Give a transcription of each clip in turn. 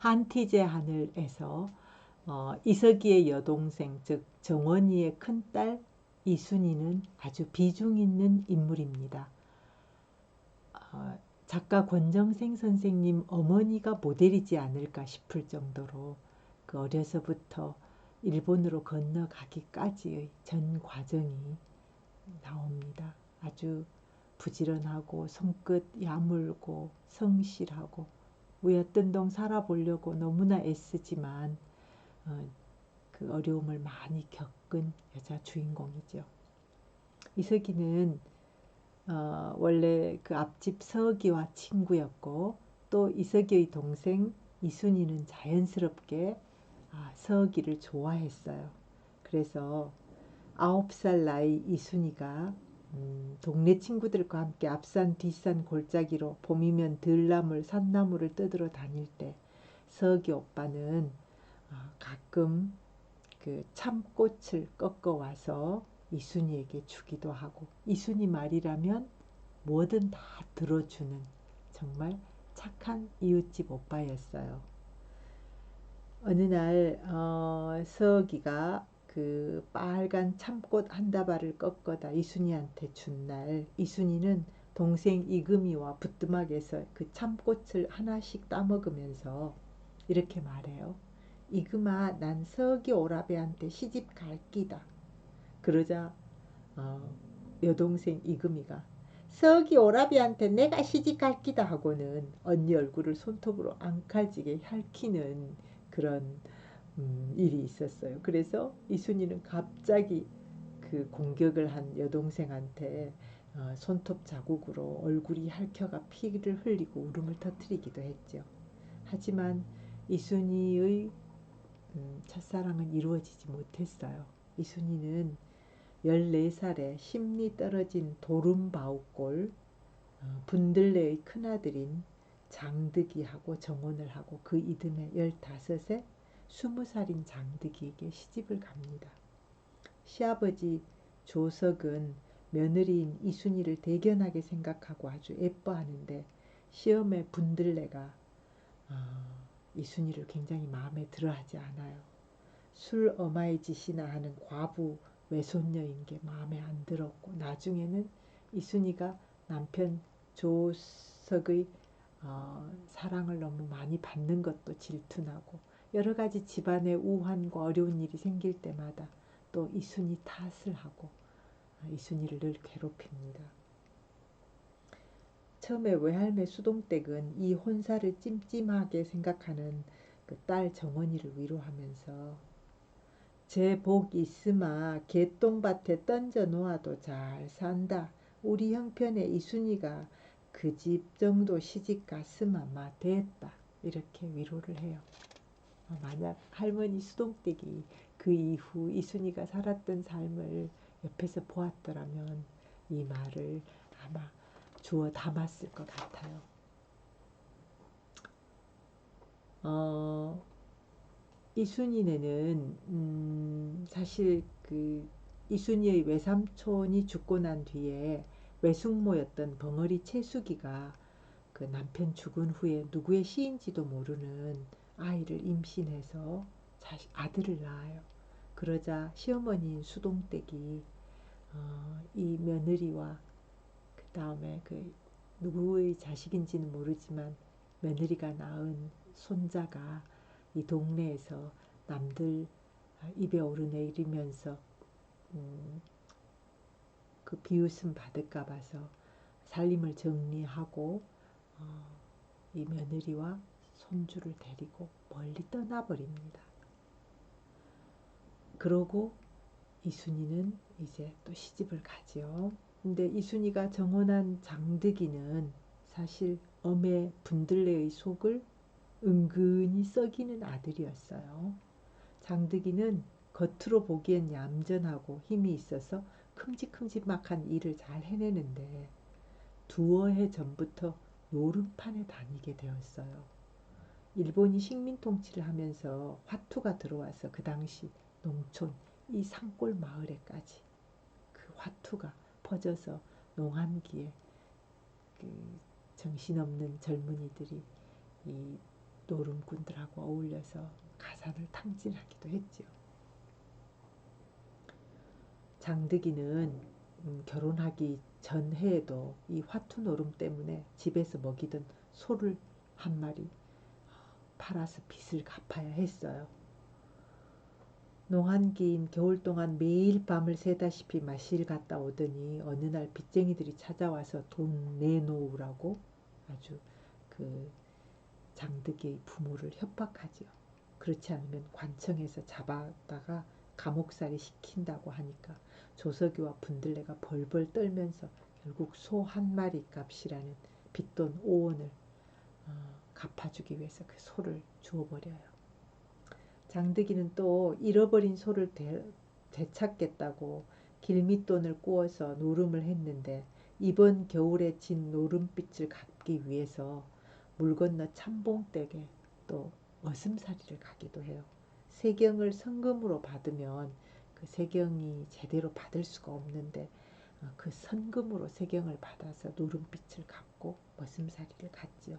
한티제 하늘에서 이석기의 여동생 즉 정원이의 큰딸 이순이는 아주 비중 있는 인물입니다. 작가 권정생 선생님 어머니가 모델이지 않을까 싶을 정도로 그 어려서부터 일본으로 건너가기까지의 전 과정이 나옵니다. 아주 부지런하고 손끝 야물고 성실하고 위였던 동 살아보려고 너무나 애쓰지만 그 어려움을 많이 겪은 여자 주인공이죠. 이석기는 원래 그 앞집 서기와 친구였고 또 이석기의 동생 이순이는 자연스럽게 서기를 좋아했어요. 그래서 9살 나이 이순이가 동네 친구들과 함께 앞산 뒷산 골짜기로 봄이면 들나물 산나물을 뜯으러 다닐 때 서기 오빠는 가끔 그 참꽃을 꺾어 와서 이순이에게 주기도 하고 이순이 말이라면 뭐든 다 들어주는 정말 착한 이웃집 오빠였어요. 어느 날 서기가 그 빨간 참꽃 한 다발을 꺾어다 이순이한테 준 날 이순이는 동생 이금이와 부뚜막에서 그 참꽃을 하나씩 따먹으면서 이렇게 말해요. 이금아, 난 서기 오라베한테 시집 갈 끼다. 그러자 여동생 이금이가 서기 오라비한테 내가 시집 갈 끼다 하고는 언니 얼굴을 손톱으로 앙칼지게 핥히는 그런 일이 있었어요. 그래서 이순이는 갑자기 그 공격을 한 여동생한테 손톱 자국으로 얼굴이 핥혀가 피를 흘리고 울음을 터뜨리기도 했죠. 하지만 이순이의 첫사랑은 이루어지지 못했어요. 이순이는 14살에 심리 떨어진 도rum바우골 분들레의 큰아들인 장득이하고 정혼을 하고 그 이듬해 15세 20살인 장득이에게 시집을 갑니다. 시아버지 조석은 며느리인 이순이를 대견하게 생각하고 아주 예뻐하는데 시어매 분들레가 이순이를 굉장히 마음에 들어하지 않아요. 술 어마이 짓이나 하는 과부 외손녀인 게 마음에 안 들었고 나중에는 이순이가 남편 조석의 사랑을 너무 많이 받는 것도 질투나고 여러 가지 집안의 우환과 어려운 일이 생길 때마다 또 이순이 탓을 하고 이순이를 늘 괴롭힙니다. 처음에 외할매 수동댁은 이 혼사를 찜찜하게 생각하는 그 딸 정원이를 위로하면서 제 복 있으마 개똥밭에 던져 놓아도 잘 산다. 우리 형편에 이순이가 그 집 정도 시집 갔으마 마 됐다. 이렇게 위로를 해요. 만약 할머니 수동댁이 그 이후 이순이가 살았던 삶을 옆에서 보았더라면 이 말을 아마 주워 담았을 것 같아요. 이순이네는 사실 그 이순이의 외삼촌이 죽고 난 뒤에 외숙모였던 벙어리 채숙이가 그 남편 죽은 후에 누구의 시인지도 모르는 아이를 임신해서 아들을 낳아요. 그러자 시어머니인 수동댁이 이 며느리와 그 다음에 그 누구의 자식인지는 모르지만 며느리가 낳은 손자가 이 동네에서 남들 입에 오르내리면서 그 비웃음 받을까 봐서 살림을 정리하고 이 며느리와 손주를 데리고 멀리 떠나버립니다. 그러고 이순이는 이제 또 시집을 가죠. 근데 이순이가 정혼한 장득이는 사실 엄의 분들레의 속을 은근히 썩이는 아들이었어요. 장득이는 겉으로 보기엔 얌전하고 힘이 있어서 큼직큼직막한 일을 잘 해내는데 두어 해 전부터 노름판에 다니게 되었어요. 일본이 식민 통치를 하면서 화투가 들어와서 그 당시 농촌 이 산골 마을에까지 그 화투가 퍼져서 농한기에 그 정신없는 젊은이들이 이 노름꾼들하고 어울려서 가산을 탕진하기도 했지요. 장득이는 결혼하기 전 해에도 이 화투 노름 때문에 집에서 먹이던 소를 한 마리 팔아서 빚을 갚아야 했어요. 농한기인 겨울 동안 매일 밤을 새다시피 마실 갔다 오더니 어느 날 빚쟁이들이 찾아와서 돈 내놓으라고 아주 그 장득이의 부모를 협박하지요. 그렇지 않으면 관청에서 잡아다가 감옥살이 시킨다고 하니까 조석이와 분들레가 벌벌 떨면서 결국 소 한 마리 값이라는 빚돈 5원을 갚아주기 위해서 그 소를 주워버려요. 장득이는 또 잃어버린 소를 되찾겠다고 길밑돈을 꾸어서 노름을 했는데 이번 겨울에 진 노름빚을 갚기 위해서 물 건너 참봉댁에 또 머슴살이를 가기도 해요. 세경을 선금으로 받으면 그 세경이 제대로 받을 수가 없는데 그 선금으로 세경을 받아서 노름빚을 갚고 머슴살이를 갔지요.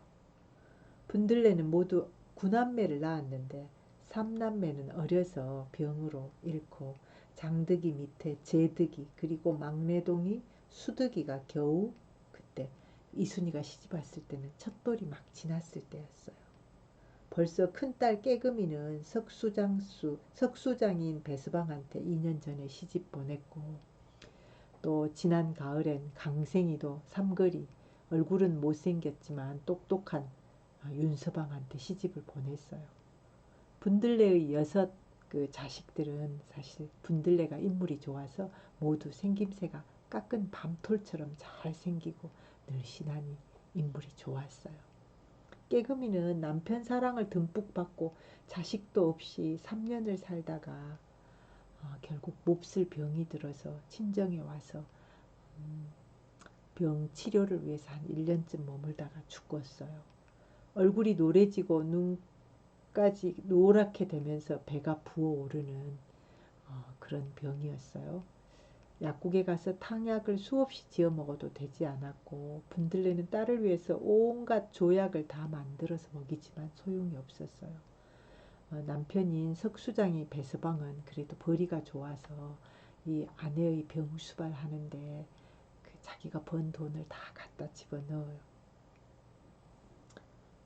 분들레는 모두 9남매를 낳았는데 3남매는 어려서 병으로 잃고 장득이 밑에 제득이 그리고 막내동이 수득이가 겨우 그때 이순이가 시집 왔을 때는 첫돌이 막 지났을 때였어요. 벌써 큰딸 깨금이는 석수장인 배서방한테 2년 전에 시집 보냈고 또 지난 가을엔 강생이도 삼거리 얼굴은 못생겼지만 똑똑한 윤서방한테 시집을 보냈어요. 분들레의 6 그 자식들은 사실 분들레가 인물이 좋아서 모두 생김새가 깎은 밤톨처럼 잘생기고 늘씬하니 인물이 좋았어요. 깨금이는 남편 사랑을 듬뿍 받고 자식도 없이 3년을 살다가 결국 몹쓸 병이 들어서 친정에 와서 병 치료를 위해서 한 1년쯤 머물다가 죽었어요. 얼굴이 노래지고 눈까지 노랗게 되면서 배가 부어오르는 그런 병이었어요. 약국에 가서 탕약을 수없이 지어 먹어도 되지 않았고 분들레는 딸을 위해서 온갖 조약을 다 만들어서 먹이지만 소용이 없었어요. 남편인 석수장이 배서방은 그래도 벌이가 좋아서 이 아내의 병수발 하는데 그 자기가 번 돈을 다 갖다 집어넣어요.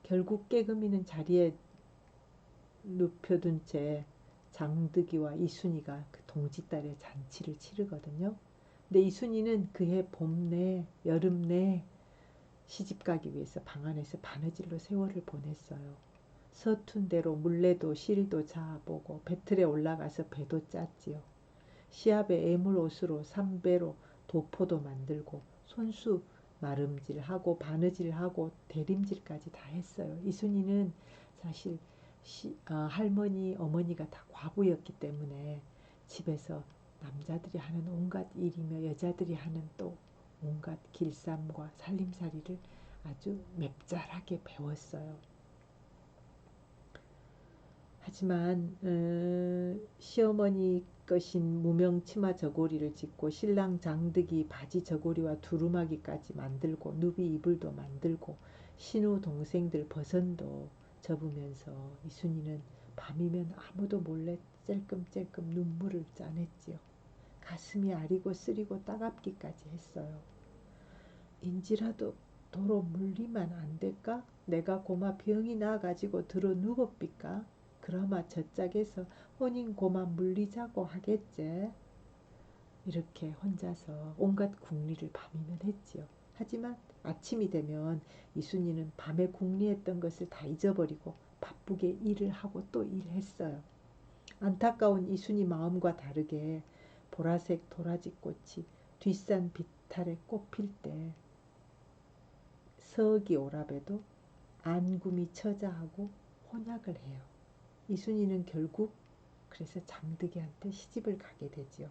결국 깨금이는 자리에 눕혀둔 채 장득이와 이순이가 그 동짓달의 잔치를 치르거든요. 근데 이순이는 그해 봄 내 여름 내 시집가기 위해서 방 안에서 바느질로 세월을 보냈어요. 서툰 대로 물레도 실도 자보고 배틀에 올라가서 배도 짰지요. 시합에 애물옷으로 삼배로 도포도 만들고 손수 마름질하고 바느질하고 대림질까지 다 했어요. 이순이는 사실 할머니 어머니가 다 과부였기 때문에 집에서 남자들이 하는 온갖 일이며 여자들이 하는 또 온갖 길쌈과 살림살이를 아주 맵잘하게 배웠어요. 하지만 시어머니 것인 무명 치마 저고리를 짓고 신랑 장득이 바지 저고리와 두루마기까지 만들고 누비 이불도 만들고 신우 동생들 버선도 접으면서 이순이는 밤이면 아무도 몰래 찔끔찔끔 눈물을 짜냈지요. 가슴이 아리고 쓰리고 따갑기까지 했어요. 인지라도 도로 물리면 안 될까? 내가 고마 병이 나가지고 들어 누워삐까? 그나마 저 짝에서 혼인 고마 물리자고 하겠제. 이렇게 혼자서 온갖 궁리를 밤이면 했지요. 하지만 아침이 되면 이순이는 밤에 궁리했던 것을 다 잊어버리고 바쁘게 일을 하고 또 일했어요. 안타까운 이순이 마음과 다르게 보라색 도라지꽃이 뒷산 비탈에 꽃필 때 서기 오랍에도 안굼이 처자하고 혼약을 해요. 이순이는 결국 그래서 장득이한테 시집을 가게 되지요.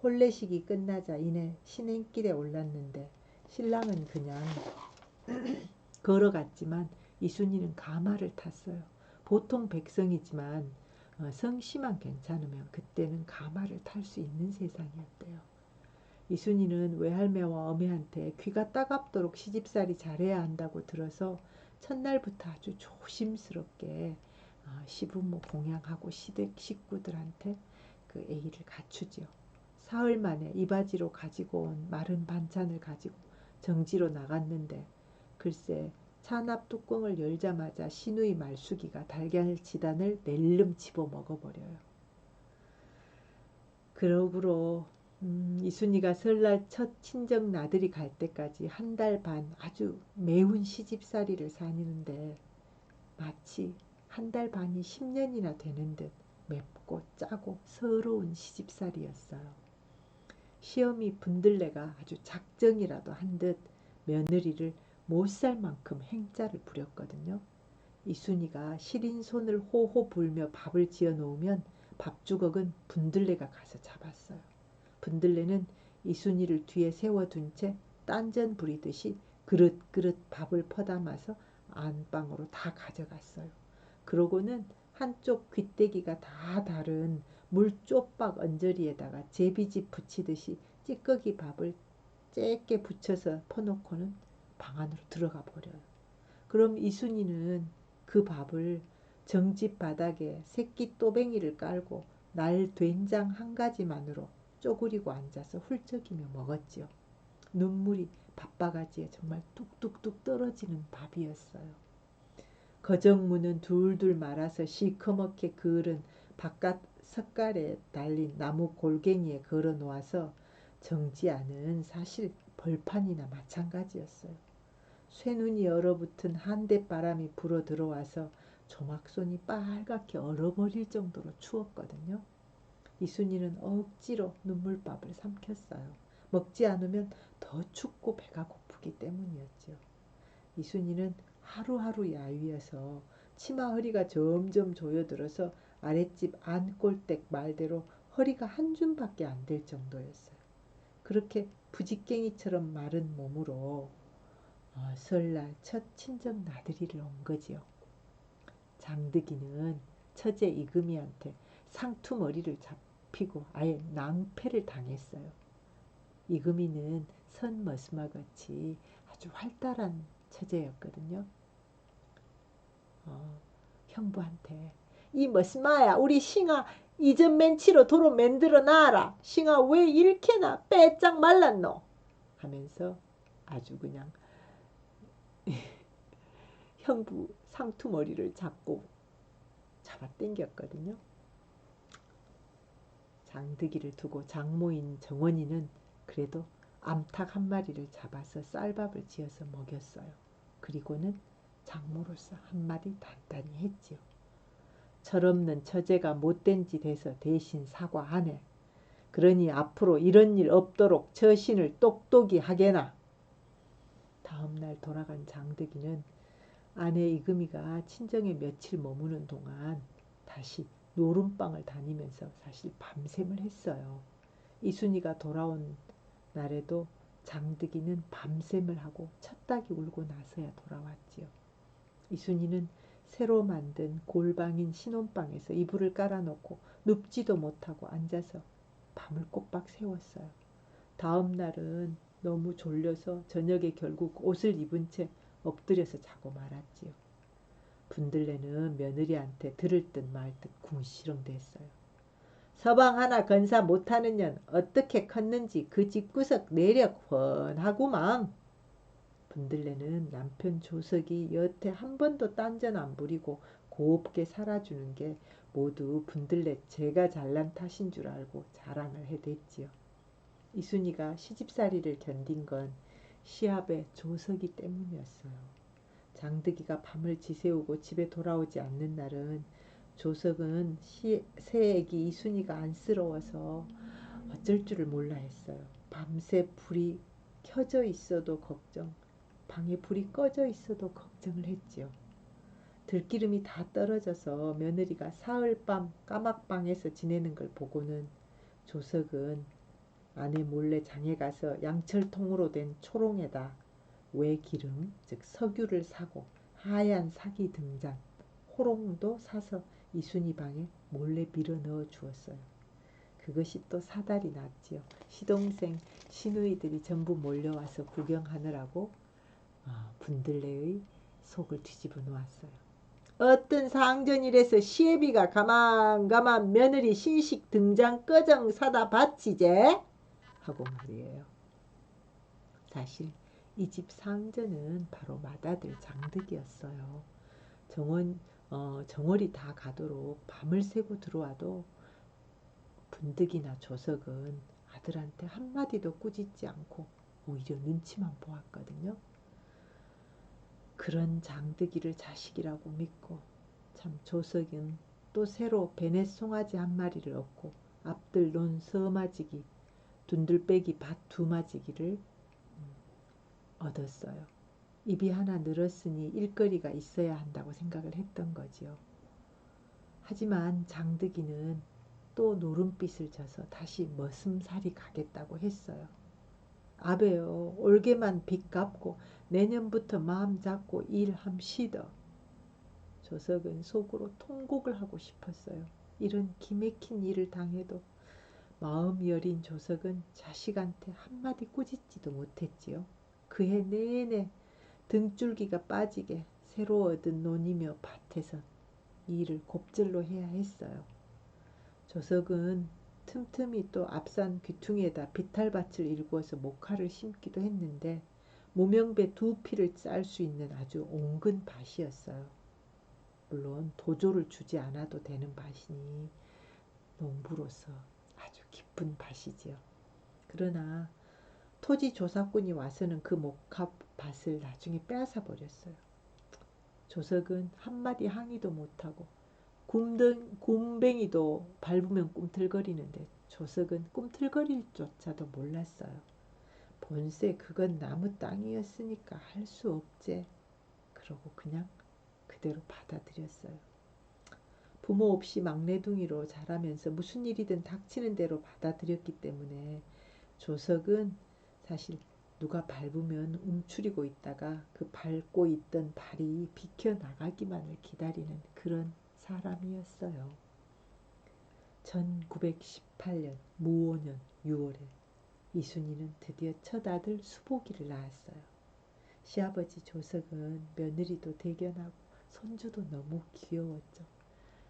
혼례식이 끝나자 이내 신행길에 올랐는데 신랑은 그냥 걸어갔지만 이순이는 가마를 탔어요. 보통 백성이지만 성씨만 괜찮으면 그때는 가마를 탈 수 있는 세상이었대요. 이순이는 외할매와 어매한테 귀가 따갑도록 시집살이 잘해야 한다고 들어서 첫날부터 아주 조심스럽게 시부모 공양하고 시댁 식구들한테 그 예의를 갖추지요. 사흘 만에 이바지로 가지고 온 마른 반찬을 가지고 정지로 나갔는데 글쎄 찬압 뚜껑을 열자마자 시누이 말숙이가 달걀 지단을 낼름 집어 먹어버려요. 그러고로 이순이가 설날 첫 친정 나들이 갈 때까지 한 달 반 아주 매운 시집살이를 사는데 마치 한 달 반이 10년이나 되는 듯 맵고 짜고 서러운 시집살이였어요. 시어미 분들레가 아주 작정이라도 한 듯 며느리를 못 살 만큼 행짜를 부렸거든요. 이순이가 시린 손을 호호 불며 밥을 지어 놓으면 밥주걱은 분들레가 가서 잡았어요. 분들레는 이순이를 뒤에 세워둔 채 딴전 부리듯이 그릇그릇 밥을 퍼담아서 안방으로 다 가져갔어요. 그러고는 한쪽 귀때기가 다 다른 물쪼박 언저리에다가 제비집 붙이듯이 찌꺼기 밥을 쬐게 붙여서 퍼놓고는 방 안으로 들어가 버려요. 그럼 이순이는 그 밥을 정집 바닥에 새끼 또뱅이를 깔고 날 된장 한 가지만으로 쪼그리고 앉아서 훌쩍이며 먹었지요. 눈물이 밥바가지에 정말 뚝뚝뚝 떨어지는 밥이었어요. 거정무는 둘둘 말아서 시커멓게 그을은 바깥 석갈에 달린 나무 골갱이에 걸어 놓아서 정지하는 사실 벌판이나 마찬가지였어요. 쇠눈이 얼어붙은 한대바람이 불어 들어와서 조막손이 빨갛게 얼어버릴 정도로 추웠거든요. 이순이는 억지로 눈물밥을 삼켰어요. 먹지 않으면 더 춥고 배가 고프기 때문이었죠. 이순이는 하루하루 야위어서 치마 허리가 점점 조여들어서 아랫집 안골댁 말대로 허리가 한 줌밖에 안 될 정도였어요. 그렇게 부직갱이처럼 마른 몸으로 설날 첫 친정 나들이를 온 거지요. 장득이는 처제 이금희한테 상투머리를 잡히고 아예 낭패를 당했어요. 이금희는 선머스마같이 아주 활달한 처제였거든요. 형부한테 이 머스마야 우리 싱아 이전 맨치로 도로 만들어 놔라. 싱아 왜 이렇게나 빼짝 말랐노? 하면서 아주 그냥 형부 상투머리를 잡고 잡아 당겼거든요. 장득이를 두고 장모인 정원이는 그래도 암탉 한 마리를 잡아서 쌀밥을 지어서 먹였어요. 그리고는 장모로서 한마디 단단히 했지요. 철없는 처제가 못된 짓 해서 대신 사과하네. 그러니 앞으로 이런 일 없도록 처신을 똑똑히 하게나. 다음날 돌아간 장득이는 아내 이금희가 친정에 며칠 머무는 동안 다시 노름방을 다니면서 사실 밤샘을 했어요. 이순이가 돌아온 날에도 장득이는 밤샘을 하고 첫 닭이 울고 나서야 돌아왔지요. 이순이는 새로 만든 골방인 신혼방에서 이불을 깔아놓고 눕지도 못하고 앉아서 밤을 꼬박 새웠어요. 다음 날은 너무 졸려서 저녁에 결국 옷을 입은 채 엎드려서 자고 말았지요. 분들레는 며느리한테 들을 듯 말 듯 궁시렁댔어요. 서방 하나 건사 못하는 년 어떻게 컸는지 그 집구석 내력 훤하구만. 분들레는 남편 조석이 여태 한 번도 딴전 안 부리고 곱게 살아주는 게 모두 분들레 제가 잘난 탓인 줄 알고 자랑을 해댔지요. 이순이가 시집살이를 견딘 건 시합의 조석이 때문이었어요. 장득이가 밤을 지새우고 집에 돌아오지 않는 날은 조석은 새애기 이순이가 안쓰러워서 어쩔 줄을 몰라 했어요. 밤새 불이 켜져 있어도 걱정, 방에 불이 꺼져 있어도 걱정을 했지요. 들기름이 다 떨어져서 며느리가 사흘밤 까막방에서 지내는 걸 보고는 조석은 아내 몰래 장에 가서 양철통으로 된 초롱에다 외기름, 즉 석유를 사고 하얀 사기 등잔, 호롱도 사서 이순이 방에 몰래 밀어 넣어 주었어요. 그것이 또 사달이 났지요. 시동생, 시누이들이 전부 몰려와서 구경하느라고 분들레의 속을 뒤집어 놓았어요. 어떤 상전이래서 시애비가 가만 며느리 신식 등장 꺼정 사다 바치제 하고 말이에요. 사실 이 집 상전은 바로 맏아들 장득이었어요. 정월이 다 가도록 밤을 새고 들어와도 분득이나 조석은 아들한테 한마디도 꾸짖지 않고 오히려 눈치만 보았거든요. 그런 장득이를 자식이라고 믿고 참 조석은 또 새로 베넷 송아지 한 마리를 얻고 앞들 논 서마지기 둔들빼기 밭 두 마지기를 얻었어요. 입이 하나 늘었으니 일거리가 있어야 한다고 생각을 했던 거지요. 하지만 장득이는 또 노름빛을 져서 다시 머슴살이 가겠다고 했어요. 아베요, 올게만 빚 갚고 내년부터 마음 잡고 일함시더. 조석은 속으로 통곡을 하고 싶었어요. 이런 기맥힌 일을 당해도 마음 여린 조석은 자식한테 한마디 꾸짖지도 못했지요. 그해 내내 등줄기가 빠지게 새로 얻은 논이며 밭에서 일을 곱절로 해야 했어요. 조석은 틈틈이 또 앞산 귀퉁이에다 비탈밭을 일구어서 목화를 심기도 했는데 무명배 두 피를 짤 수 있는 아주 옹근 밭이었어요. 물론 도조를 주지 않아도 되는 밭이니 농부로서 아주 기쁜 밭이지요. 그러나 토지 조사꾼이 와서는 그 목화밭을 나중에 빼앗아 버렸어요. 조석은 한마디 항의도 못하고 굼벵이도 밟으면 꿈틀거리는데 조석은 꿈틀거릴 조차도 몰랐어요. 본세 그건 나무 땅이었으니까 할 수 없제. 그러고 그냥 그대로 받아들였어요. 부모 없이 막내둥이로 자라면서 무슨 일이든 닥치는 대로 받아들였기 때문에 조석은 사실 누가 밟으면 움츠리고 있다가 그 밟고 있던 발이 비켜나가기만을 기다리는 그런 사람이었어요. 1918년 무오년 6월에 이순이는 드디어 첫 아들 수복이를 낳았어요. 시아버지 조석은 며느리도 대견하고 손주도 너무 귀여웠죠.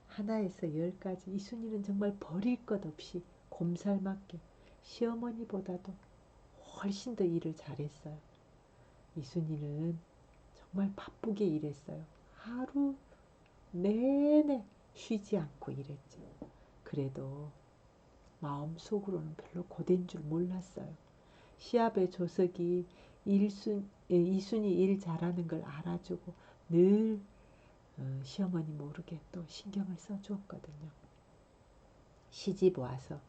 하나에서 10까지 이순이는 정말 버릴 것 없이 곰살맞게 시어머니보다도 훨씬 더 일을 잘했어요. 이순이는 정말 바쁘게 일했어요. 하루 내내 쉬지 않고 일했죠. 그래도 마음속으로는 별로 고된 줄 몰랐어요. 시아베 조석이 이순이 일 잘하는 걸 알아주고 늘 시어머니 모르게 또 신경을 써주었거든요. 시집 와서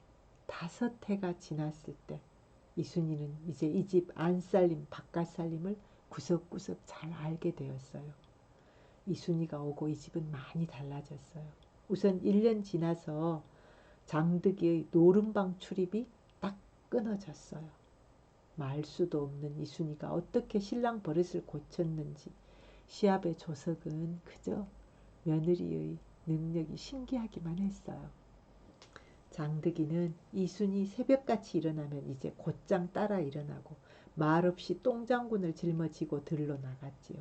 5해가 지났을 때 이순이는 이제 이 집 안살림 바깥살림을 구석구석 잘 알게 되었어요. 이순이가 오고 이 집은 많이 달라졌어요. 우선 1년 지나서 장득이의 노름방 출입이 딱 끊어졌어요. 말 수도 없는 이순이가 어떻게 신랑 버릇을 고쳤는지 시아베 조석은 그저 며느리의 능력이 신기하기만 했어요. 장득이는 이순이 새벽같이 일어나면 이제 곧장 따라 일어나고 말없이 똥장군을 짊어지고 들러 나갔지요.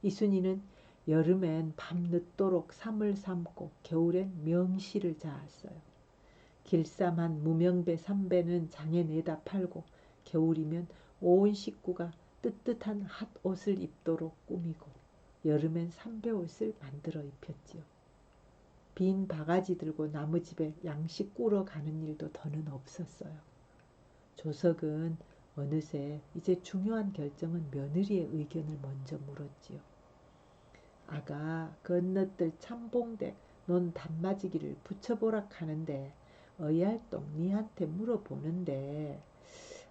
이순이는 여름엔 밤늦도록 삼을 삶고 겨울엔 명시를 자았어요. 길쌈한 무명배 삼배는 장에 내다 팔고 겨울이면 온 식구가 뜨뜻한 핫옷을 입도록 꾸미고 여름엔 삼배옷을 만들어 입혔지요. 빈 바가지 들고 나무집에 양식 꾸러 가는 일도 더는 없었어요. 조석은 어느새 이제 중요한 결정은 며느리의 의견을 먼저 물었지요. 아가 건너뜰 참봉댁 논 단마지기를 붙여보라 하는데 어이할동 니한테 물어보는데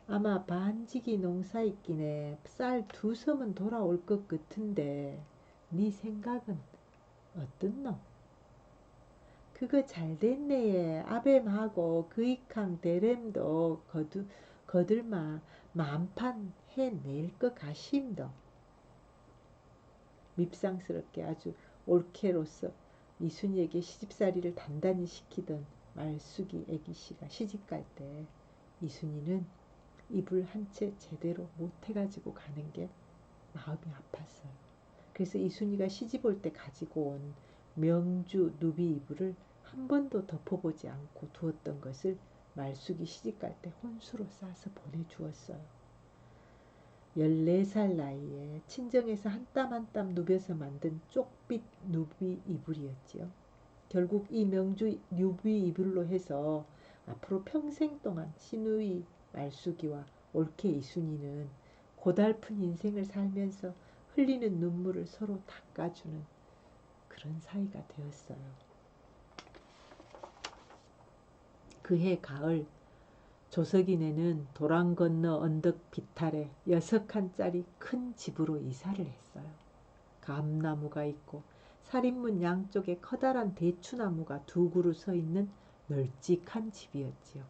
아마 반지기 농사 있기네 쌀 2섬은 돌아올 것 같은데 네 생각은 어떻노? 그거 잘됐네. 아뱀하고 그이캉 대렘도 거들마 만판 해낼 것 같심도. 밉상스럽게 아주 올케로서 이순이에게 시집살이를 단단히 시키던 말숙이 애기씨가 시집갈 때 이순이는 이불 한 채 제대로 못 해가지고 가는 게 마음이 아팠어요. 그래서 이순이가 시집 올 때 가지고 온 명주 누비 이불을 한 번도 덮어보지 않고 두었던 것을 말숙이 시집갈 때 혼수로 싸서 보내주었어요. 14살 나이에 친정에서 한 땀 한 땀 누벼서 만든 쪽빛 누비 이불이었지요. 결국 이 명주 누비 이불로 해서 앞으로 평생 동안 시누이 말숙이와 올케 이순이는 고달픈 인생을 살면서 흘리는 눈물을 서로 닦아주는 그런 사이가 되었어요. 그해 가을 조석이네는 도랑 건너 언덕 비탈에 6칸짜리 큰 집으로 이사를 했어요. 감나무가 있고 살인문 양쪽에 커다란 대추나무가 두 그루 서 있는 널찍한 집이었지요.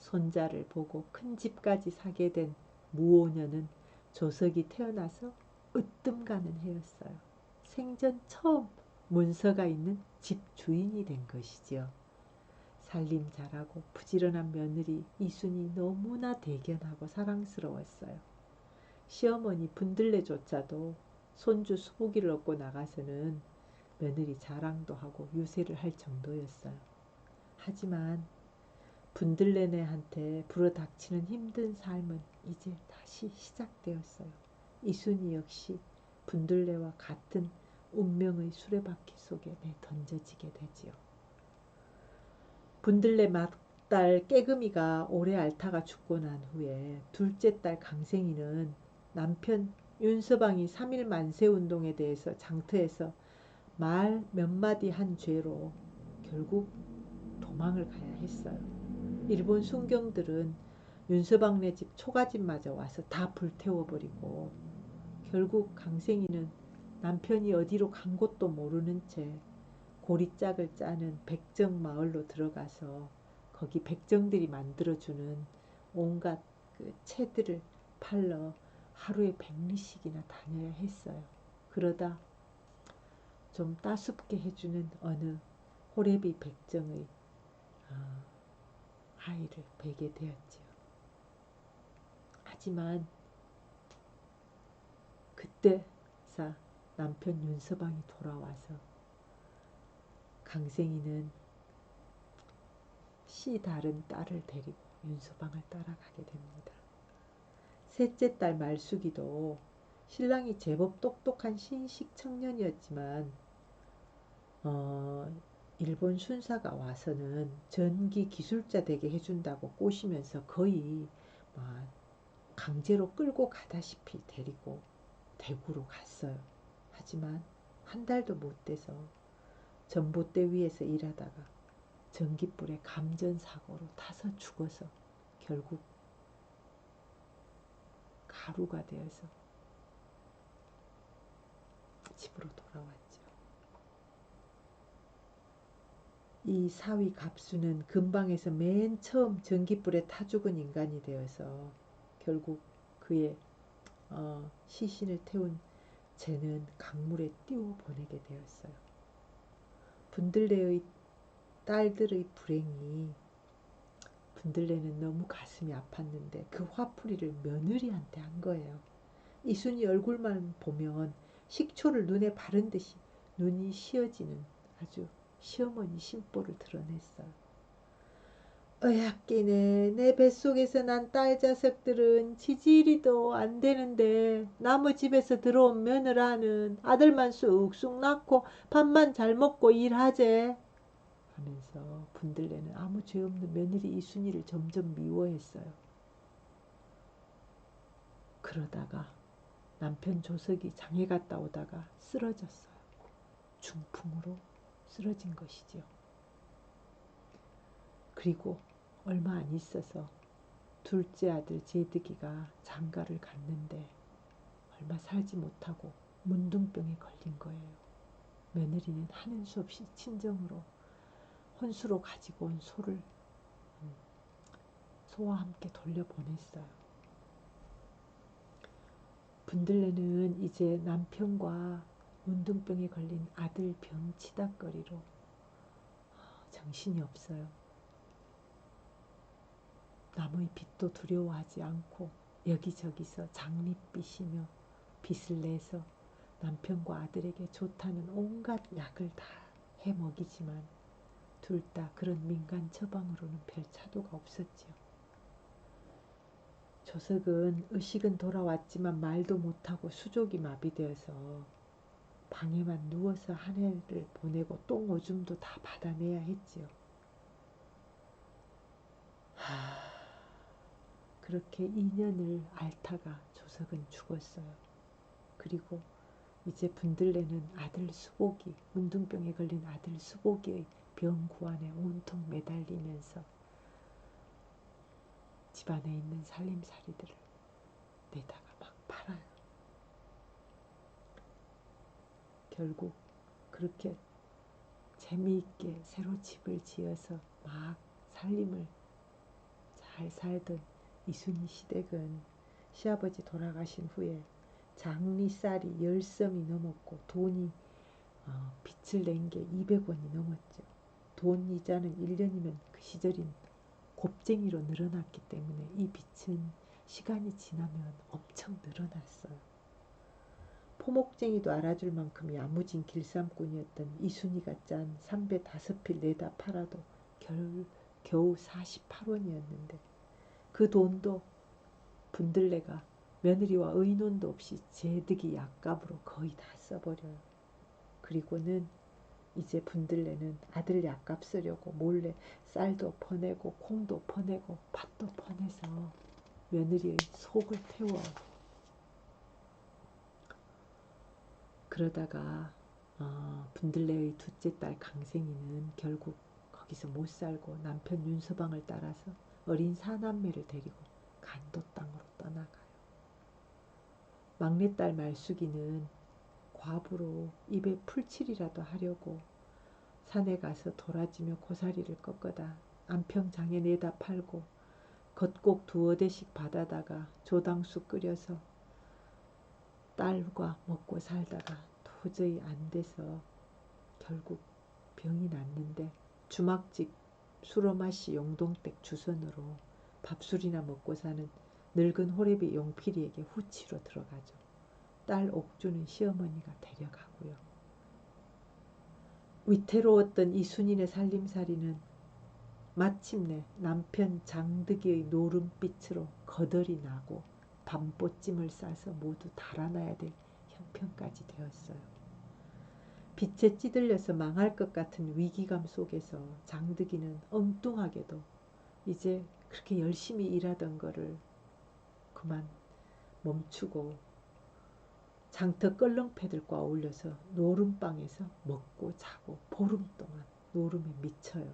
손자를 보고 큰 집까지 사게 된 무오녀는 조석이 태어나서 으뜸 가는 해였어요. 생전 처음 문서가 있는 집 주인이 된 것이지요. 살림 잘하고 부지런한 며느리 이순이 너무나 대견하고 사랑스러웠어요. 시어머니 분들레조차도 손주 수복이를 얻고 나가서는 며느리 자랑도 하고 유세를 할 정도였어요. 하지만 분들레네한테 불어닥치는 힘든 삶은 이제 다시 시작되었어요. 이순이 역시 분들레와 같은 운명의 수레바퀴 속에 던져지게 되지요. 분들레 맏딸 깨금이가 올해 앓다가 죽고 난 후에 둘째 딸 강생이는 남편 윤서방이 3.1 만세운동에 대해서 장터에서 말 몇 마디 한 죄로 결국 도망을 가야 했어요. 일본 순경들은 윤서방네 집 초가집마저 와서 다 불태워버리고 결국 강생이는 남편이 어디로 간 곳도 모르는 채 고리짝을 짜는 백정마을로 들어가서 거기 백정들이 만들어주는 온갖 그 채들을 팔러 하루에 100리씩이나 다녀야 했어요. 그러다 좀 따숩게 해주는 어느 호래비 백정의 아이를 베게 되었지요. 하지만 그때사 남편 윤서방이 돌아와서 강생이는 씨 다른 딸을 데리고 윤서방을 따라가게 됩니다. 셋째 딸 말숙이도 신랑이 제법 똑똑한 신식 청년이었지만 일본 순사가 와서는 전기 기술자 되게 해준다고 꼬시면서 거의 강제로 끌고 가다시피 데리고 대구로 갔어요. 하지만 한 달도 못 돼서 전봇대 위에서 일하다가 전기불에 감전사고로 타서 죽어서 결국 가루가 되어서 집으로 돌아왔죠. 이 사위 갑수는 근방에서 맨 처음 전기불에 타 죽은 인간이 되어서 결국 그의 시신을 태운 쟤는 강물에 띄워 보내게 되었어요. 분들레의 딸들의 불행이 분들레는 너무 가슴이 아팠는데 그 화풀이를 며느리한테 한 거예요. 이순이 얼굴만 보면 식초를 눈에 바른 듯이 눈이 시어지는 아주 시어머니 심보를 드러냈어요. 어약기네 내 뱃속에서 난 딸 자석들은 지지리도 안 되는데 남의 집에서 들어온 며느라는 아들만 쑥쑥 낳고 밥만 잘 먹고 일하재 하면서 분들레는 아무 죄 없는 며느리 이순이를 점점 미워했어요. 그러다가 남편 조석이 장에 갔다 오다가 쓰러졌어요. 중풍으로 쓰러진 것이지요. 그리고 얼마 안 있어서 둘째 아들 제득이가 장가를 갔는데 얼마 살지 못하고 문둥병에 걸린 거예요. 며느리는 하는 수 없이 친정으로 혼수로 가지고 온 소를 소와 함께 돌려보냈어요. 분들레는 이제 남편과 문둥병에 걸린 아들 병 치닥거리로 정신이 없어요. 남의 빚도 두려워하지 않고 여기저기서 장밋빛이며 빚을 내서 남편과 아들에게 좋다는 온갖 약을 다 해 먹이지만 둘 다 그런 민간 처방으로는 별 차도가 없었지요. 조석은 의식은 돌아왔지만 말도 못하고 수족이 마비되어서 방에만 누워서 한 해를 보내고 똥 오줌도 다 받아내야 했지요. 그렇게 2년을 앓다가 조석은 죽었어요. 그리고 이제 분들레는 아들 수복이, 문둥병에 걸린 아들 수복이의 병 구안에 온통 매달리면서 집안에 있는 살림살이들을 내다가 막 팔아요. 결국 그렇게 재미있게 새로 집을 지어서 막 살림을 잘 살던 이순희 시댁은 시아버지 돌아가신 후에 장리쌀이 10섬이 넘었고 돈이 빚을 낸 게 200원이 넘었죠. 돈 이자는 1년이면 그 시절인 곱쟁이로 늘어났기 때문에 이 빚은 시간이 지나면 엄청 늘어났어요. 포목쟁이도 알아줄 만큼 야무진 길쌈꾼이었던 이순이가 짠 삼배 5필 내다 팔아도 겨우 48원이었는데 그 돈도 분들레가 며느리와 의논도 없이 제득이 약값으로 거의 다 써버려요. 그리고는 이제 분들레는 아들 약값 쓰려고 몰래 쌀도 퍼내고 콩도 퍼내고 팥도 퍼내서 며느리의 속을 태워요. 그러다가 분들레의 둘째 딸 강생이는 결국 거기서 못 살고 남편 윤서방을 따라서 어린 사남매를 데리고 간도 땅으로 떠나가요. 막내딸 말숙이는 과부로 입에 풀칠이라도 하려고 산에 가서 도라지며 고사리를 꺾어다 안평장에 내다 팔고 겉곡 2-5대씩 받아다가 조당수 끓여서 딸과 먹고 살다가 도저히 안 돼서 결국 병이 났는데 주막집 수로마씨 용동댁 주선으로 밥술이나 먹고 사는 늙은 호래비 용필이에게 후치로 들어가죠. 딸 옥주는 시어머니가 데려가고요. 위태로웠던 이순인의 살림살이는 마침내 남편 장득이의 노름빛으로 거덜이 나고 밤보찜을 싸서 모두 달아나야 될 형편까지 되었어요. 빛에 찌들려서 망할 것 같은 위기감 속에서 장득이는 엉뚱하게도 이제 그렇게 열심히 일하던 거를 그만 멈추고 장터 껄렁패들과 어울려서 노름방에서 먹고 자고 보름 동안 노름에 미쳐요.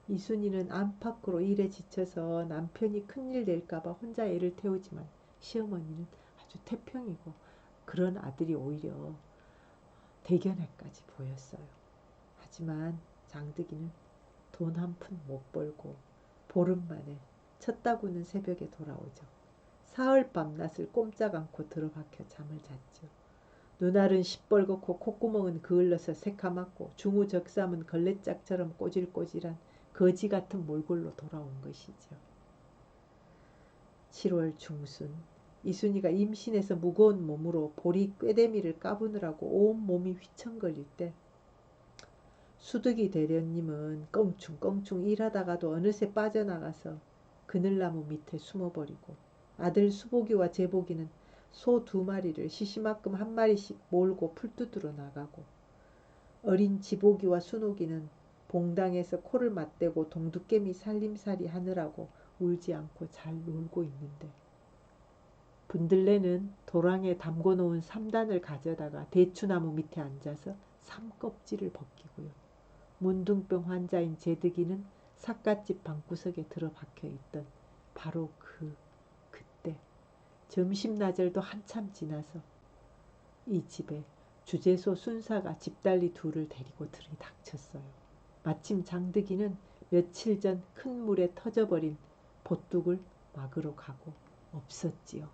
이순이는 안팎으로 일에 지쳐서 남편이 큰일 낼까봐 혼자 애를 태우지만 시어머니는 아주 태평이고 그런 아들이 오히려 대견해까지 보였어요. 하지만 장득이는 돈 한 푼 못 벌고 보름 만에 쳤다구는 새벽에 돌아오죠. 사흘 밤낮을 꼼짝 않고 들어박혀 잠을 잤죠. 눈알은 시뻘겋고 콧구멍은 그을러서 새카맣고 중우적삼은 걸레짝처럼 꼬질꼬질한 거지 같은 몰골로 돌아온 것이죠. 7월 중순 이순이가 임신해서 무거운 몸으로 보리 꾀대미를 까부느라고 온 몸이 휘청거릴 때 수득이 대련님은 껑충껑충 일하다가도 어느새 빠져나가서 그늘나무 밑에 숨어버리고 아들 수복이와 제복이는 소 2마리를 시시막금 1마리씩 몰고 풀두드러 나가고 어린 지복이와 순옥이는 봉당에서 코를 맞대고 동두깨미 살림살이 하느라고 울지 않고 잘 놀고 있는데 분들레는 도랑에 담궈놓은 삼단을 가져다가 대추나무 밑에 앉아서 삼껍질을 벗기고요. 문둥병 환자인 제득이는 삿갓집 방구석에 들어박혀 있던 바로 그때 점심나절도 한참 지나서 이 집에 주재소 순사가 집달리 2을 데리고 들이닥쳤어요. 마침 장득이는 며칠 전 큰 물에 터져버린 보뚝을 막으러 가고 없었지요.